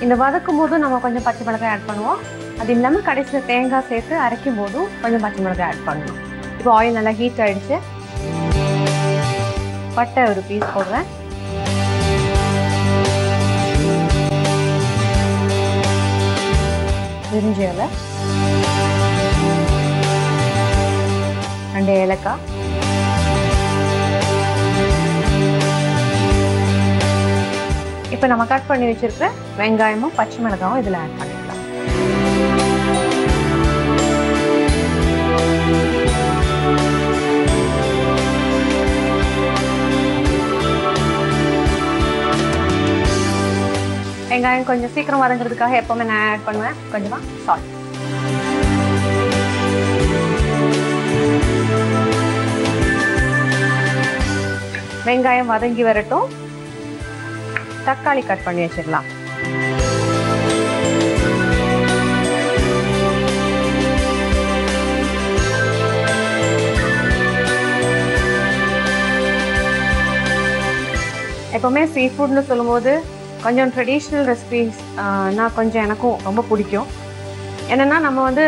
இந்த வதக்கும் போதும் நம்ம கொஞ்சம் பச்சை மிளகாய் ஆட் பண்ணுவோம். அது இல்லாமல் கடைசியில் தேங்காய் சேர்த்து அரைக்கும் போதும் கொஞ்சம் பச்சை மிளகாய் ஆட் பண்ணணும். இப்போ ஆயில் நல்லா ஹீட் ஆகிடுச்சு. பட்டை ஒரு பீஸ் போடுறேன். பிரிஞ்சி இலை, 2 ஏலக்காய், இப்போ நம்ம கட் பண்ணி வச்சிருக்கிற வெங்காயமும் பச்சை மிளகாயும் இதில் ஆட் பண்ணிக்கலாம். வெங்காயம் கொஞ்சம் சீக்கிரம் வதங்கிறதுக்காக எப்பவுமே நான் ஆட் பண்ணுவேன் கொஞ்சமா சால்ட். வெங்காயம் வதங்கி வரட்டும். தக்காளி கட் பண்ணி வச்சிடலாம். எப்பவுமே சீ ஃபுட்னு சொல்லும்போது கொஞ்சம் ட்ரெடிஷ்னல் ரெசிபீஸ் நான் கொஞ்சம் எனக்கும் ரொம்ப பிடிக்கும். என்னென்னா நம்ம வந்து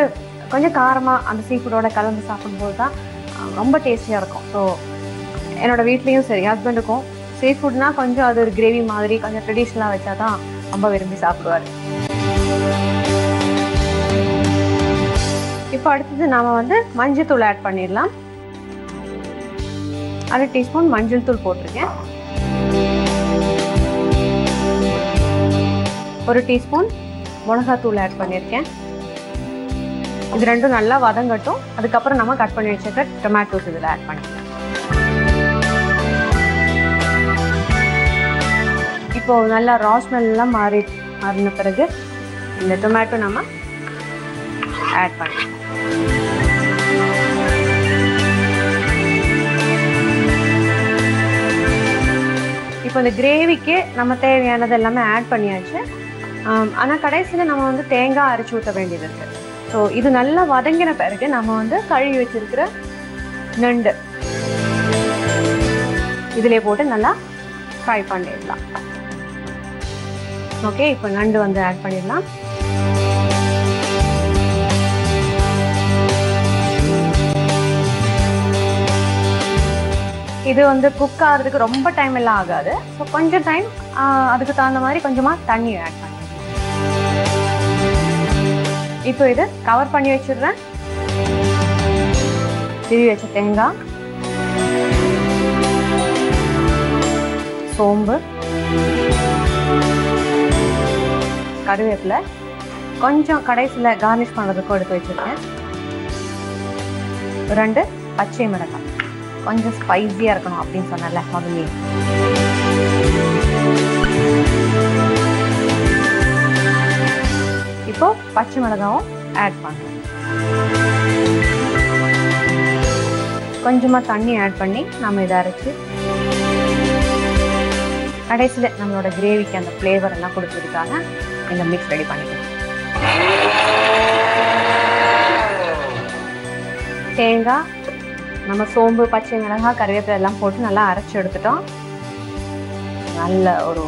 கொஞ்சம் காரமாக அந்த சீ ஃபுட்டோட கலந்து சாப்பிடும்போது தான் ரொம்ப டேஸ்டியாக இருக்கும். ஸோ என்னோடய வீட்லேயும் சரி ஹஸ்பண்டுக்கும் சீ ஃபுட்னா கொஞ்சம் அது ஒரு கிரேவி மாதிரி கொஞ்சம் ட்ரெடிஷ்னலாக வச்சா தான் ரொம்ப விரும்பி சாப்பிடுவார். இப்போ அடுத்தது நாம் வந்து மஞ்சள் தூள் ஆட் பண்ணிடலாம். 1/2 டீஸ்பூன் மஞ்சள் தூள் போட்டிருக்கேன். 1 டீஸ்பூன் மிளகாத்தூள் ஆட் பண்ணியிருக்கேன். இது ரெண்டும் நல்லா வதங்கட்டும். அதுக்கப்புறம் நம்ம கட் பண்ணி வச்சுருக்க டொமேட்டோஸ் இதில் ஆட் பண்ணிக்கலாம். இப்போது நல்லா ரா ஸ்மெல்லாம் மாறின பிறகு இந்த டொமேட்டோ நம்ம ஆட் பண்ணிக்கலாம். இப்போ இந்த கிரேவிக்கு நம்ம தேவையானது எல்லாமே ஆட் பண்ணியாச்சு. ஆனால் கடைசியில் நம்ம வந்து தேங்காய் அரைச்சி ஊற்ற வேண்டியது இருக்குது. ஸோ இது நல்லா வதங்கின பிறகு நம்ம வந்து கழுவி வச்சிருக்கிற நண்டு இதிலே போட்டு நல்லா ஃப்ரை பண்ணிடலாம். ஓகே, இப்போ நண்டு வந்து ஆட் பண்ணிடலாம். இது வந்து குக் ஆகிறதுக்கு ரொம்ப டைம் எல்லாம் ஆகாது. ஸோ கொஞ்சம் டைம், அதுக்கு தகுந்த மாதிரி கொஞ்சமாக தண்ணி ஆட் பண்ணிடலாம். இப்போ இது கவர் பண்ணி வச்சிடுறேன். திருவி வச்ச தேங்காய், சோம்பு, கருவேப்பிலை, கொஞ்சம் கடைசியில் கார்னிஷ் பண்ணுறதுக்கும் எடுத்து வச்சுருக்கேன். 2 பச்சை மிளகாய், கொஞ்சம் ஸ்பைஸியாக இருக்கணும் அப்படின்னு சொன்னல முதல்ல. இப்போ பச்சை மிளகாவும் ஆட் பண்ணுறோம். கொஞ்சமாக தண்ணி ஆட் பண்ணி நம்ம இதை அரைச்சி கடைசியில் நம்மளோட கிரேவிக்கு அந்த ஃப்ளேவர் எல்லாம் கொடுக்கறதுக்காக இந்த மிக்ஸ் ரெடி பண்ணிக்கலாம். தேங்காய், நம்ம சோம்பு, பச்சை மிளகாய், கருவேப்பிலை எல்லாம் போட்டு நல்லா அரைச்சி எடுத்துட்டோம். நல்ல ஒரு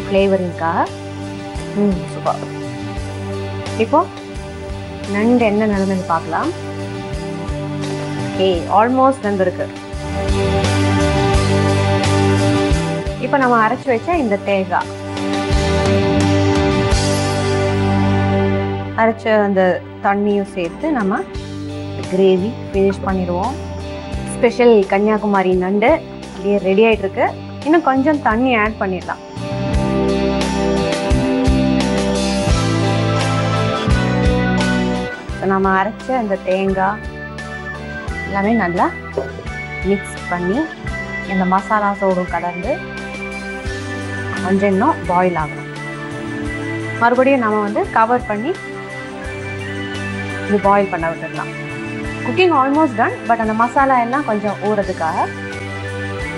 ஃப்ளேவரிங்காக சூப்பர். இப்போ நண்டு என்ன நிலைமைன்னு பார்க்கலாம். ஆல்மோஸ்ட் வெந்திருக்கு. இப்போ நம்ம அரைச்சி வச்ச இந்த தேங்காய், அரைச்ச அந்த தண்ணியும் சேர்த்து நம்ம கிரேவி ஃபினிஷ் பண்ணிடுவோம். ஸ்பெஷல் கன்னியாகுமரி நண்டு அப்படியே ரெடி ஆகிட்டு இருக்கு. இன்னும் கொஞ்சம் தண்ணி ஆட் பண்ணிடலாம். நம்ம அரைச்ச அந்த தேங்காய் எல்லாமே நல்லா மிக்ஸ் பண்ணி இந்த மசாலாஸோடும் கலந்து கொஞ்சம் இன்னும் பாயில் ஆகணும். மறுபடியும் நம்ம வந்து கவர் பண்ணி இது பாயில் பண்ண விட்டுடலாம். Cooking almost done. பட் அந்த மசாலா எல்லாம் கொஞ்சம் ஊறதுக்காக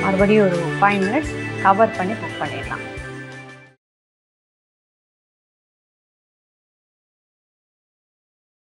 மறுபடியும் ஒரு 5 மினிட்ஸ் கவர் பண்ணி குக் பண்ணிடலாம்.